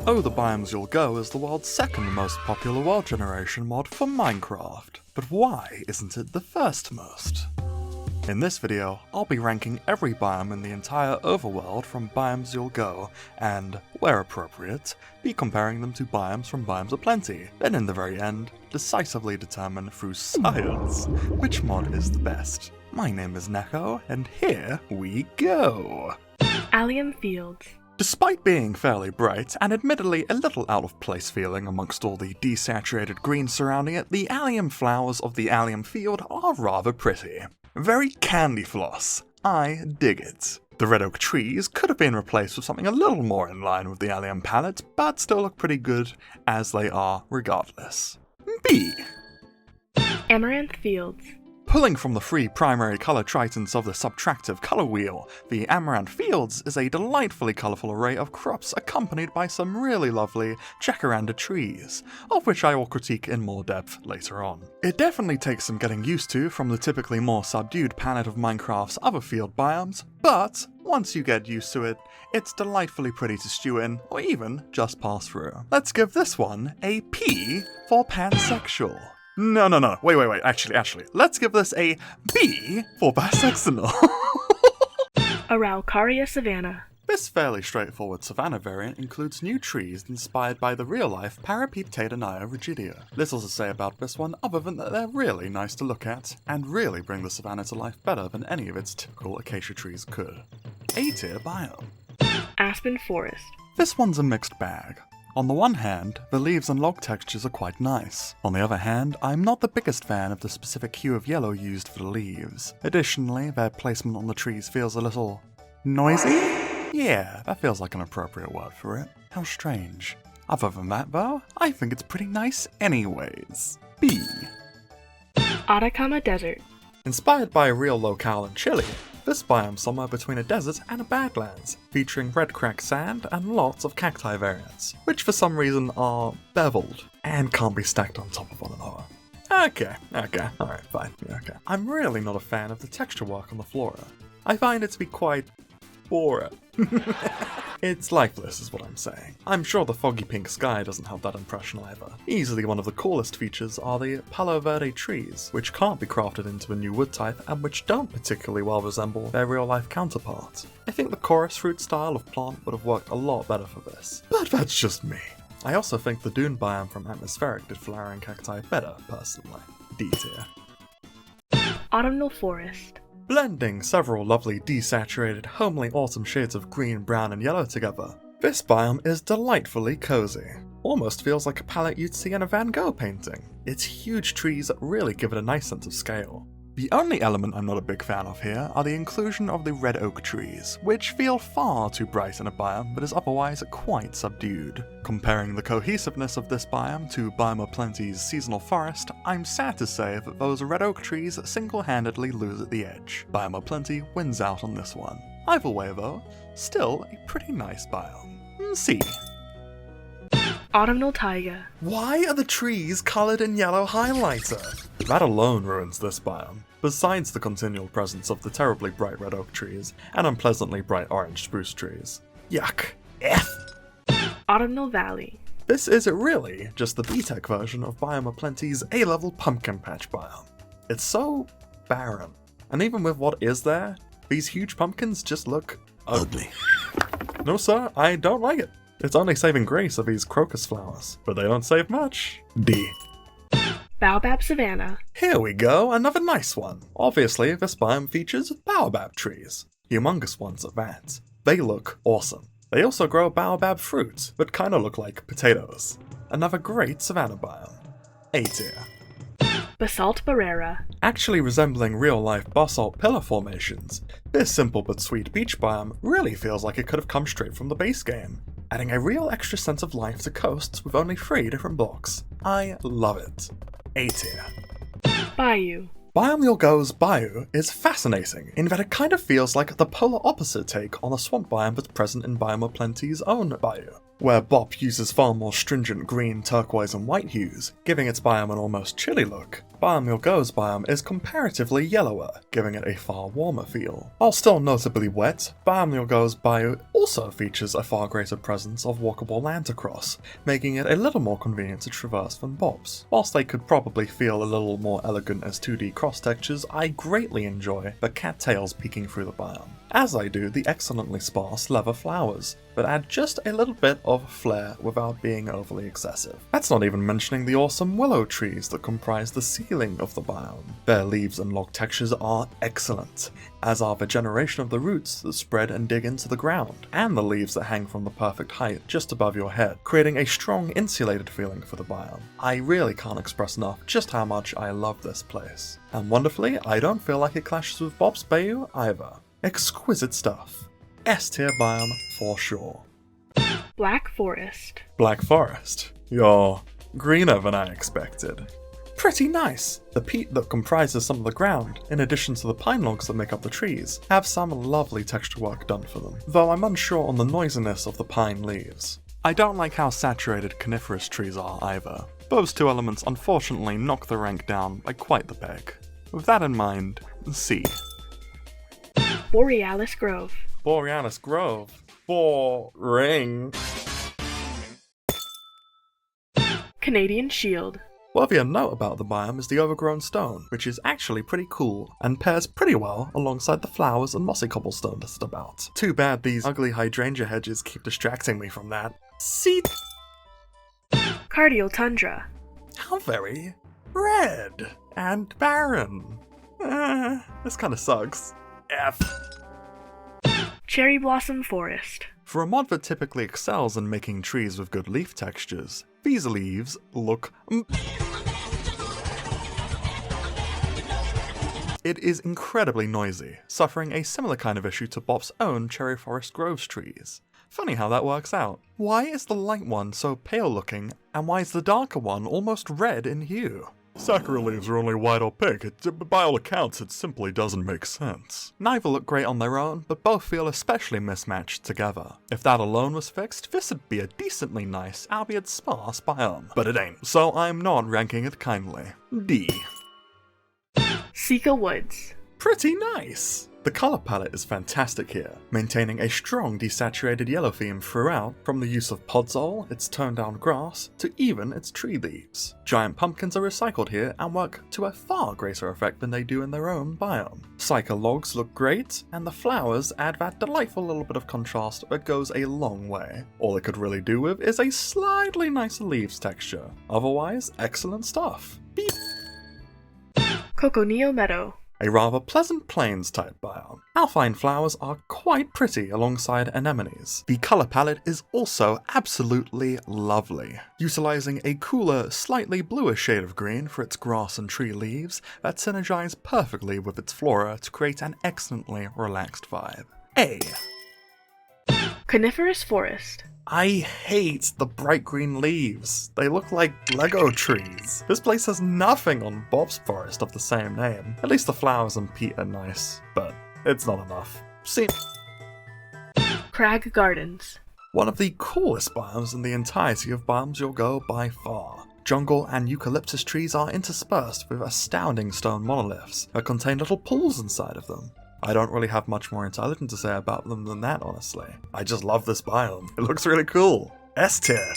Oh, the Biomes You'll Go is the world's second most popular world generation mod for Minecraft, but why isn't it the first most? In this video, I'll be ranking every biome in the entire overworld from Biomes You'll Go, and, where appropriate, be comparing them to biomes from Biomes Aplenty, then in the very end, decisively determine through science which mod is the best. My name is Neko, and here we go! Allium Fields. Despite being fairly bright, and admittedly a little out of place feeling amongst all the desaturated green surrounding it, the allium flowers of the allium field are rather pretty. Very candy floss. I dig it. The red oak trees could have been replaced with something a little more in line with the allium palette, but still look pretty good as they are regardless. B. Amaranth Fields. Pulling from the three primary colour tritons of the subtractive colour wheel, the Amaranth Fields is a delightfully colourful array of crops accompanied by some really lovely jacaranda trees, of which I will critique in more depth later on. It definitely takes some getting used to from the typically more subdued palette of Minecraft's other field biomes, but once you get used to it, it's delightfully pretty to stew in, or even just pass through. Let's give this one a P for pansexual. No, wait, actually, let's give this a B for bisexual. Araucaria Savanna. This fairly straightforward savanna variant includes new trees inspired by the real-life Parapetadenia rigidea. Little to say about this one other than that they're really nice to look at, and really bring the savanna to life better than any of its typical acacia trees could. A-tier biome. Aspen Forest. This one's a mixed bag. On the one hand, the leaves and log textures are quite nice. On the other hand, I'm not the biggest fan of the specific hue of yellow used for the leaves. Additionally, their placement on the trees feels a little noisy? Yeah, that feels like an appropriate word for it. How strange. Other than that though, I think it's pretty nice anyways. B. Atacama Desert. Inspired by a real locale in Chile, this biome's somewhere between a desert and a badlands, featuring red cracked sand and lots of cacti variants, which for some reason are beveled and can't be stacked on top of one another. Okay, alright, fine, okay. I'm really not a fan of the texture work on the flora. I find it to be quite boring. It's lifeless is what I'm saying. I'm sure the foggy pink sky doesn't have that impression either. Easily one of the coolest features are the Palo Verde trees, which can't be crafted into a new wood type and which don't particularly well resemble their real life counterparts. I think the chorus fruit style of plant would have worked a lot better for this, but that's just me. I also think the dune biome from Atmospheric did flowering cacti better, personally. D tier. Autumnal Forest. Blending several lovely desaturated, homely autumn shades of green, brown and yellow together, this biome is delightfully cozy. Almost feels like a palette you'd see in a Van Gogh painting. Its huge trees really give it a nice sense of scale. The only element I'm not a big fan of here are the inclusion of the red oak trees, which feel far too bright in a biome but is otherwise quite subdued. Comparing the cohesiveness of this biome to Biome Aplenty's seasonal forest, I'm sad to say that those red oak trees single-handedly lose at the edge. Biome Aplenty wins out on this one. Either way though, still a pretty nice biome. C. Autumnal Taiga. Why are the trees coloured in yellow highlighter? That alone ruins this biome, besides the continual presence of the terribly bright red oak trees and unpleasantly bright orange spruce trees. Yuck. F. Autumnal Valley. This is really just the B-Tech version of Biome Aplenty's A-level pumpkin patch biome. It's so barren, and even with what is there, these huge pumpkins just look ugly. No sir, I don't like it. It's only saving grace of these crocus flowers, but they don't save much. D. Baobab Savanna. Here we go, another nice one. Obviously, this biome features baobab trees. Humongous ones at that. They look awesome. They also grow baobab fruit, but kinda look like potatoes. Another great savanna biome. A tier. Basalt Barerra. Actually resembling real-life basalt pillar formations, this simple but sweet beach biome really feels like it could have come straight from the base game, adding a real extra sense of life to coasts with only 3 different blocks. I love it. A tier. Bayou. Biome You'll Go's Bayou is fascinating in that it kind of feels like the polar opposite take on a swamp biome that's present in Biome Aplenty's own Bayou, where Bop uses far more stringent green, turquoise and white hues, giving its biome an almost chilly look. Biome You'll Go's biome is comparatively yellower, giving it a far warmer feel. While still notably wet, Biome You'll Go's bio also features a far greater presence of walkable land to cross, making it a little more convenient to traverse than Bob's. Whilst they could probably feel a little more elegant as 2D cross textures, I greatly enjoy the cattails peeking through the biome, as I do the excellently sparse leather flowers, but add just a little bit of flair without being overly excessive. That's not even mentioning the awesome willow trees that comprise the ceiling of the biome. Their leaves and log textures are excellent, as are the generation of the roots that spread and dig into the ground, and the leaves that hang from the perfect height just above your head, creating a strong insulated feeling for the biome. I really can't express enough just how much I love this place. And wonderfully, I don't feel like it clashes with Bob's Bayou either. Exquisite stuff. S-tier biome for sure. Black Forest. Black Forest. You're greener than I expected. Pretty nice. The peat that comprises some of the ground, in addition to the pine logs that make up the trees, have some lovely texture work done for them, though I'm unsure on the noisiness of the pine leaves. I don't like how saturated coniferous trees are either. Those two elements unfortunately knock the rank down by quite the peg. With that in mind, C. Borealis Grove. Borealis Grove. Boring. Canadian Shield. Worthy of note about the biome is the overgrown stone, which is actually pretty cool, and pairs pretty well alongside the flowers and mossy cobblestone listed about. Too bad these ugly hydrangea hedges keep distracting me from that. See? Cardial Tundra. How very red and barren. This kinda sucks. F. Cherry Blossom Forest. For a mod that typically excels in making trees with good leaf textures, these leaves look It is incredibly noisy, suffering a similar kind of issue to Bob's own Cherry Forest Groves trees. Funny how that works out. Why is the light one so pale looking, and why is the darker one almost red in hue? Sakura leaves are only white or pink, by all accounts it simply doesn't make sense. Neither look great on their own, but both feel especially mismatched together. If that alone was fixed, this would be a decently nice, albeit sparse biome. But it ain't, so I'm not ranking it kindly. D. Cika Woods. Pretty nice! The colour palette is fantastic here, maintaining a strong desaturated yellow theme throughout, from the use of podzol, its toned down grass, to even its tree leaves. Giant pumpkins are recycled here and work to a far greater effect than they do in their own biome. Cika logs look great, and the flowers add that delightful little bit of contrast that goes a long way. All it could really do with is a slightly nicer leaves texture. Otherwise, excellent stuff. Beep. Coconio Meadow. A rather pleasant plains type biome. Alpine flowers are quite pretty alongside anemones. The colour palette is also absolutely lovely, utilising a cooler, slightly bluer shade of green for its grass and tree leaves that synergise perfectly with its flora to create an excellently relaxed vibe. A. Coniferous Forest. I hate the bright green leaves. They look like Lego trees. This place has nothing on Bob's Forest of the same name. At least the flowers and peat are nice, but it's not enough. See? Crag Gardens. One of the coolest biomes in the entirety of Biomes You'll Go by far. Jungle and eucalyptus trees are interspersed with astounding stone monoliths that contain little pools inside of them. I don't really have much more intelligent to say about them than that, honestly. I just love this biome. It looks really cool. S tier.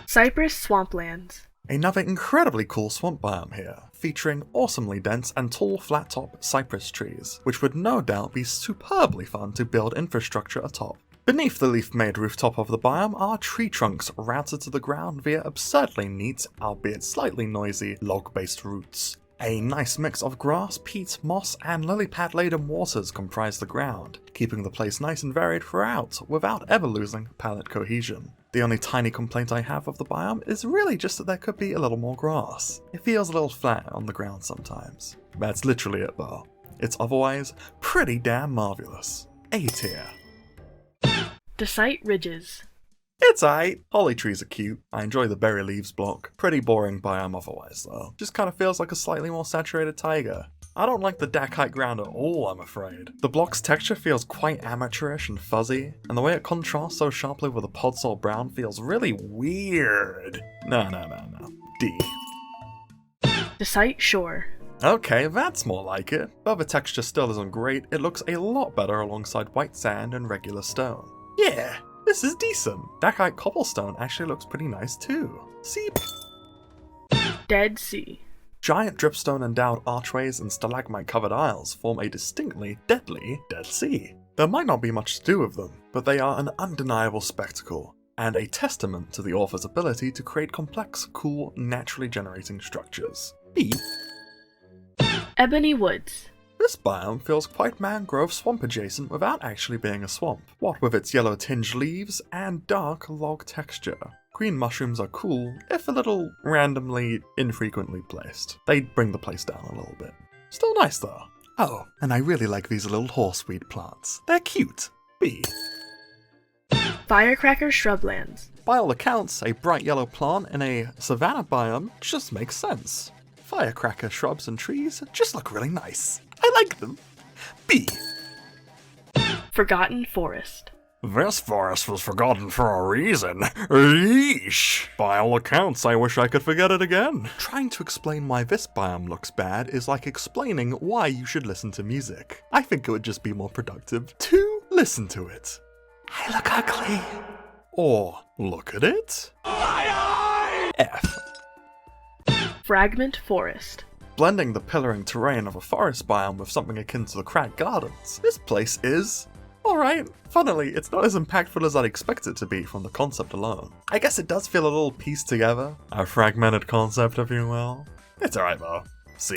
Cypress Swamplands. Another incredibly cool swamp biome here, featuring awesomely dense and tall flat-top cypress trees, which would no doubt be superbly fun to build infrastructure atop. Beneath the leaf-made rooftop of the biome are tree trunks routed to the ground via absurdly neat, albeit slightly noisy, log-based roots. A nice mix of grass, peat, moss, and lily pad-laden waters comprise the ground, keeping the place nice and varied throughout, without ever losing palette cohesion. The only tiny complaint I have of the biome is really just that there could be a little more grass. It feels a little flat on the ground sometimes. That's literally it though. It's otherwise pretty damn marvellous. A tier. Dacite Ridges. It's aight. Holly trees are cute. I enjoy the berry leaves block. Pretty boring biome otherwise though. Just kind of feels like a slightly more saturated taiga. I don't like the Dacite ground at all, I'm afraid. The block's texture feels quite amateurish and fuzzy, and the way it contrasts so sharply with the podzol brown feels really weird. No. D. Dacite Shore. Okay, that's more like it. Though the texture still isn't great, it looks a lot better alongside white sand and regular stone. Yeah, this is decent. Dacite cobblestone actually looks pretty nice too. See? Dead Sea. Giant dripstone endowed archways and stalagmite covered aisles form a distinctly deadly Dead Sea. There might not be much to do with them, but they are an undeniable spectacle, and a testament to the author's ability to create complex, cool, naturally generating structures. B. Ebony Woods. This biome feels quite mangrove swamp adjacent without actually being a swamp, what with its yellow tinged leaves and dark log texture. Green mushrooms are cool, if a little randomly, infrequently placed. They bring the place down a little bit. Still nice though. Oh, and I really like these little horseweed plants. They're cute. B. Firecracker Shrublands. By all accounts, a bright yellow plant in a savanna biome just makes sense. Firecracker shrubs and trees just look really nice. I like them. B. Forgotten Forest. This forest was forgotten for a reason. Yeesh. By all accounts, I wish I could forget it again. Trying to explain why this biome looks bad is like explaining why you should listen to music. I think it would just be more productive to listen to it. I look ugly. Or look at it. F. Fragment Forest. Blending the pillaring terrain of a forest biome with something akin to the Crag Gardens, this place is alright. Funnily, it's not as impactful as I'd expect it to be from the concept alone. I guess it does feel a little pieced together. A fragmented concept, if you will. It's alright though. C.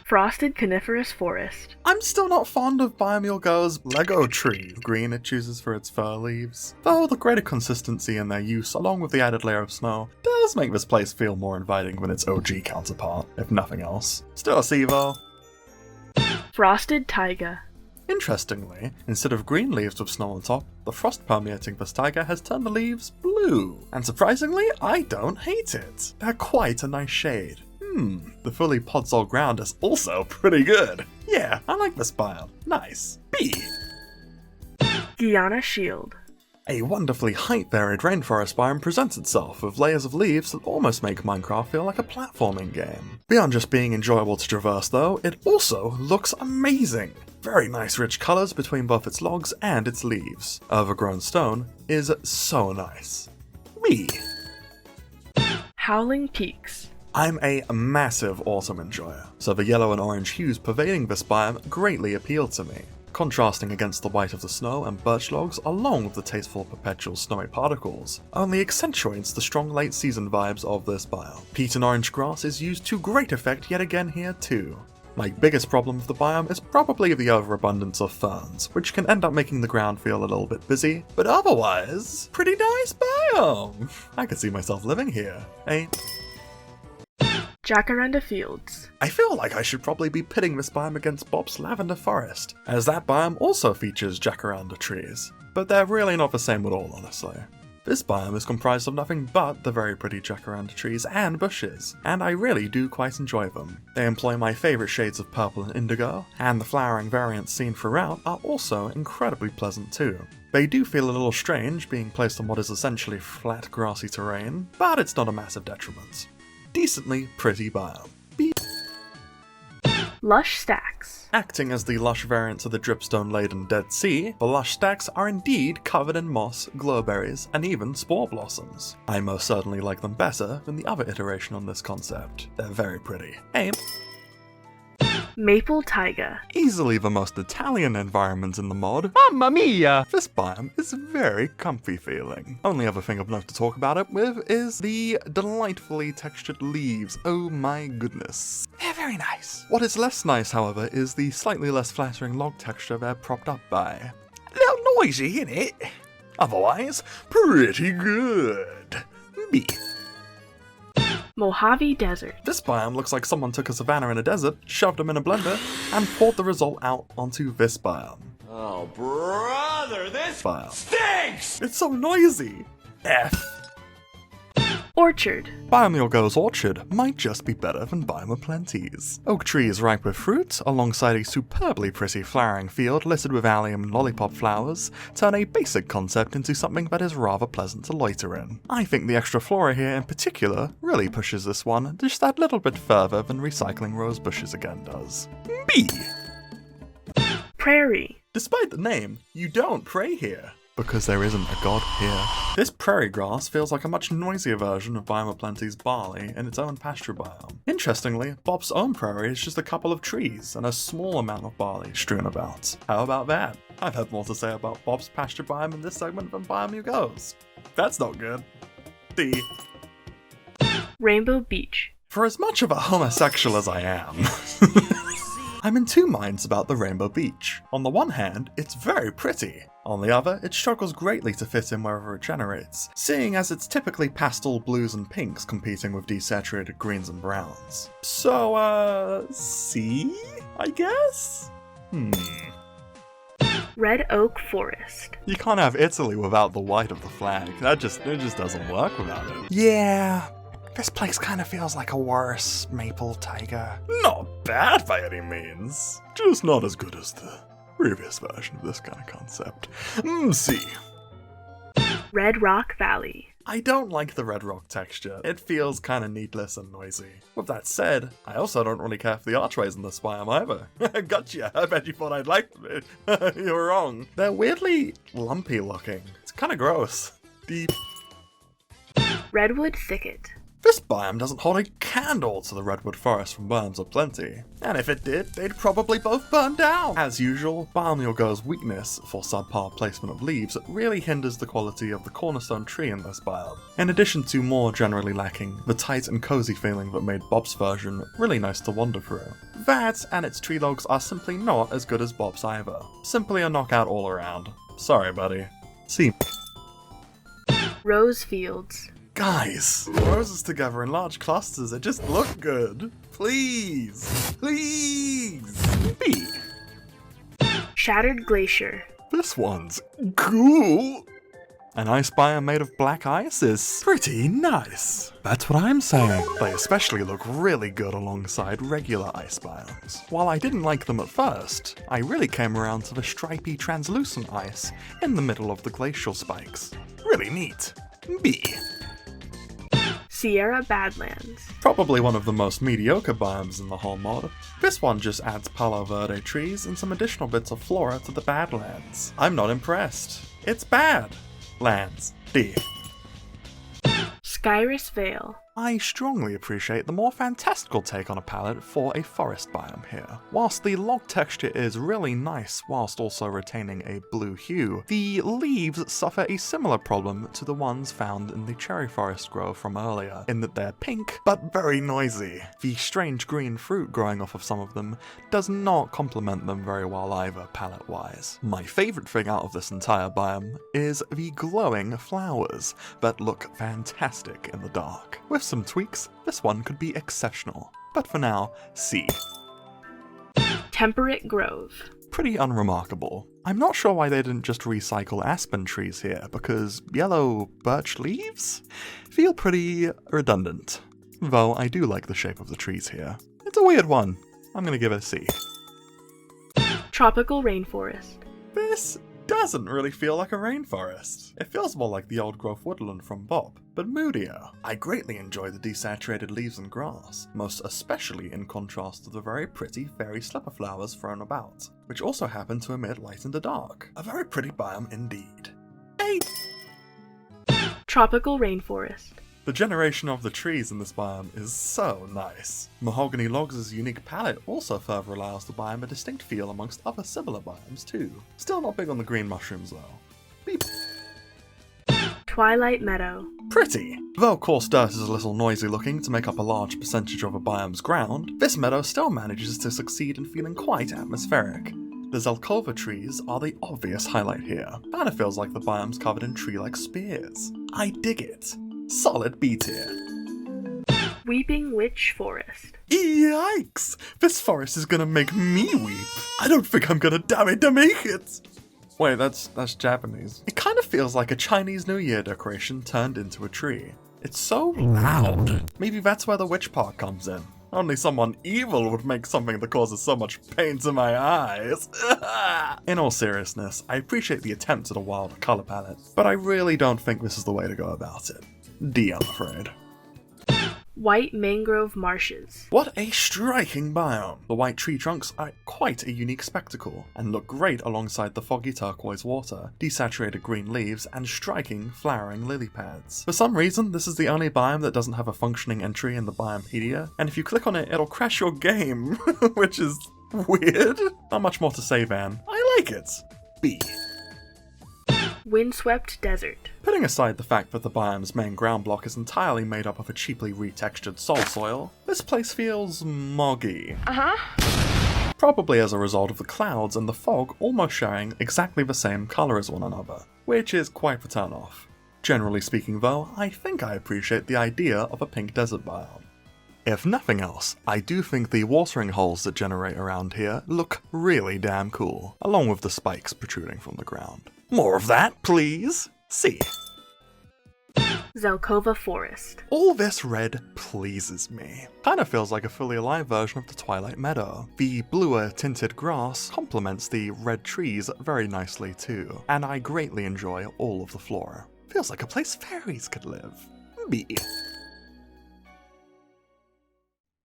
Frosted Coniferous Forest. I'm still not fond of Biome Go's Lego tree green it chooses for its fir leaves, though the greater consistency in their use along with the added layer of snow does make this place feel more inviting than its OG counterpart, if nothing else. Still a C though. Frosted Taiga. Interestingly, instead of green leaves with snow on top, the frost permeating this taiga has turned the leaves blue. And surprisingly, I don't hate it. They're quite a nice shade. The fully podzol ground is also pretty good. Yeah, I like this biome. Nice. B. Guiana Shield. A wonderfully height-varied rainforest biome presents itself with layers of leaves that almost make Minecraft feel like a platforming game. Beyond just being enjoyable to traverse though, it also looks amazing. Very nice rich colours between both its logs and its leaves. Overgrown stone is so nice. Me. Howling Peaks. I'm a massive autumn enjoyer, so the yellow and orange hues pervading this biome greatly appeal to me. Contrasting against the white of the snow and birch logs along with the tasteful perpetual snowy particles, only accentuates the strong late season vibes of this biome. Peat and orange grass is used to great effect yet again here too. My biggest problem with the biome is probably the overabundance of ferns, which can end up making the ground feel a little bit busy, but otherwise, pretty nice biome! I could see myself living here. Jacarana Fields. I feel like I should probably be pitting this biome against Bob's Lavender Forest, as that biome also features jacaranda trees, but they're really not the same at all, honestly. This biome is comprised of nothing but the very pretty jacaranda trees and bushes, and I really do quite enjoy them. They employ my favourite shades of purple and indigo, and the flowering variants seen throughout are also incredibly pleasant too. They do feel a little strange being placed on what is essentially flat grassy terrain, but it's not a massive detriment. Decently pretty biome. B. Lush Stacks. Acting as the lush variant to the dripstone-laden Dead Sea, the Lush Stacks are indeed covered in moss, glowberries, and even spore blossoms. I most certainly like them better than the other iteration on this concept. They're very pretty. Aim. Maple Taiga. Easily the most Italian environment in the mod. Mamma mia! This biome is very comfy feeling. Only other thing of note to talk about it with is the delightfully textured leaves. Oh my goodness. They're very nice. What is less nice, however, is the slightly less flattering log texture they're propped up by. A little noisy, innit? Otherwise, pretty good. B. Mojave Desert. This biome looks like someone took a savanna in a desert, shoved them in a blender, and poured the result out onto this biome. Oh, brother, this Biome. stinks! It's so noisy! F. Orchard. Biome Go's orchard might just be better than Biome Plenty's. Oak trees ripe with fruit, alongside a superbly pretty flowering field littered with allium and lollipop flowers, turn a basic concept into something that is rather pleasant to loiter in. I think the extra flora here in particular really pushes this one just that little bit further than recycling rose bushes again does. B. Prairie. Despite the name, you don't pray here, because there isn't a god here. This prairie grass feels like a much noisier version of Biome Plenty's barley in its own pasture biome. Interestingly, Bob's own prairie is just a couple of trees and a small amount of barley strewn about. How about that? I've had more to say about Bob's pasture biome in this segment than Biome Go's. That's not good. D. Rainbow Beach. For as much of a homosexual as I am, I'm in two minds about the Rainbow Beach. On the one hand, it's very pretty. On the other, it struggles greatly to fit in wherever it generates, seeing as it's typically pastel blues and pinks competing with desaturated greens and browns. So, C, I guess? Red Oak Forest. You can't have Italy without the white of the flag. It just doesn't work without it. Yeah. This place kind of feels like a worse maple taiga. Not bad by any means, just not as good as the previous version of this kind of concept. C. Red Rock Valley. I don't like the red rock texture. It feels kind of needless and noisy. With that said, I also don't really care for the archways in this biome either. Gotcha, I bet you thought I'd like them. You're wrong. They're weirdly lumpy looking. It's kind of gross. Deep. Redwood Thicket. This biome doesn't hold a candle to the Redwood Forest from Biomes of Plenty, and if it did, they'd probably both burn down! As usual, Biome Go's weakness for subpar placement of leaves really hinders the quality of the cornerstone tree in this biome, in addition to more generally lacking the tight and cozy feeling that made Bob's version really nice to wander through. That and its tree logs are simply not as good as Bob's either. Simply a knockout all around. Sorry, buddy. See. Rose Fields. Guys, roses together in large clusters, they just look good. Please, please. B. Shattered Glacier. This one's cool. An ice biome made of black ice is pretty nice. That's what I'm saying. They especially look really good alongside regular ice biomes. While I didn't like them at first, I really came around to the stripy translucent ice in the middle of the glacial spikes. Really neat. B. Sierra Badlands. Probably one of the most mediocre biomes in the whole mod. This one just adds Palo Verde trees and some additional bits of flora to the Badlands. I'm not impressed. It's bad. Lands. D. Skyris Vale. I strongly appreciate the more fantastical take on a palette for a forest biome here. Whilst the log texture is really nice whilst also retaining a blue hue, the leaves suffer a similar problem to the ones found in the cherry forest grove from earlier, in that they're pink but very noisy. The strange green fruit growing off of some of them does not complement them very well either palette-wise. My favourite thing out of this entire biome is the glowing flowers that look fantastic in the dark. With some tweaks, this one could be exceptional. But for now, C. Temperate Grove. Pretty unremarkable. I'm not sure why they didn't just recycle aspen trees here, because yellow birch leaves feel pretty redundant. Though I do like the shape of the trees here. It's a weird one. I'm gonna give it a C. Tropical Rainforest. This doesn't really feel like a rainforest. It feels more like the old growth woodland from Bob, but moodier. I greatly enjoy the desaturated leaves and grass, most especially in contrast to the very pretty fairy slipper flowers thrown about, which also happen to emit light in the dark. A very pretty biome indeed. 8. Tropical Rainforest. The generation of the trees in this biome is so nice. Mahogany Logs' unique palette also further allows the biome a distinct feel amongst other similar biomes too. Still not big on the green mushrooms though. Beep. Twilight Meadow. Pretty. Though coarse dirt is a little noisy looking to make up a large percentage of a biome's ground, this meadow still manages to succeed in feeling quite atmospheric. The Zelkova trees are the obvious highlight here. Kinda feels like the biome's covered in tree-like spears. I dig it. Solid B tier. Weeping Witch Forest. Yikes! This forest is gonna make me weep. I don't think I'm gonna damn to make it. Wait, that's Japanese. It kind of feels like a Chinese New Year decoration turned into a tree. It's so loud. Maybe that's where the witch part comes in. Only someone evil would make something that causes so much pain to my eyes. In all seriousness, I appreciate the attempt at a wilder colour palette, but I really don't think this is the way to go about it. D, I'm afraid. White mangrove marshes. What a striking biome! The white tree trunks are quite a unique spectacle, and look great alongside the foggy turquoise water, desaturated green leaves, and striking flowering lily pads. For some reason, this is the only biome that doesn't have a functioning entry in the Biomedia, and if you click on it, it'll crash your game, which is weird. Not much more to say, Van. I like it. B. Windswept desert. Putting aside the fact that the biome's main ground block is entirely made up of a cheaply retextured soil, this place feels moggy. Probably as a result of the clouds and the fog almost sharing exactly the same colour as one another, which is quite the turn-off. Generally speaking though, I think I appreciate the idea of a pink desert biome. If nothing else, I do think the watering holes that generate around here look really damn cool, along with the spikes protruding from the ground. More of that, please! C. Zelkova Forest. All this red pleases me. Kinda feels like a fully alive version of the Twilight Meadow. The bluer tinted grass complements the red trees very nicely too, and I greatly enjoy all of the flora. Feels like a place fairies could live. B.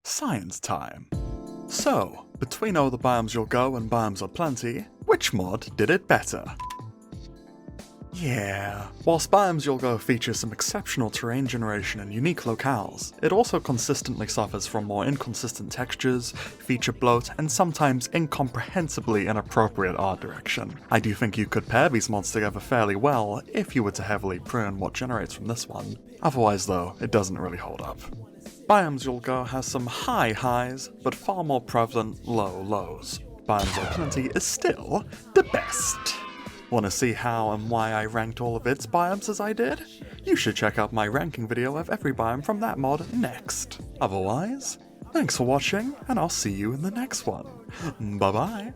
Science time. So, between all the biomes you'll go and biomes aplenty, which mod did it better? Yeah. Whilst Biomes You'll Go features some exceptional terrain generation and unique locales, it also consistently suffers from more inconsistent textures, feature bloat, and sometimes incomprehensibly inappropriate art direction. I do think you could pair these mods together fairly well if you were to heavily prune what generates from this one. Otherwise though, it doesn't really hold up. Biomes You'll Go has some high highs, but far more prevalent low lows. Biomes Aplenty is still the best. Want to see how and why I ranked all of its biomes as I did? You should check out my ranking video of every biome from that mod next. Otherwise, thanks for watching, and I'll see you in the next one. Bye bye.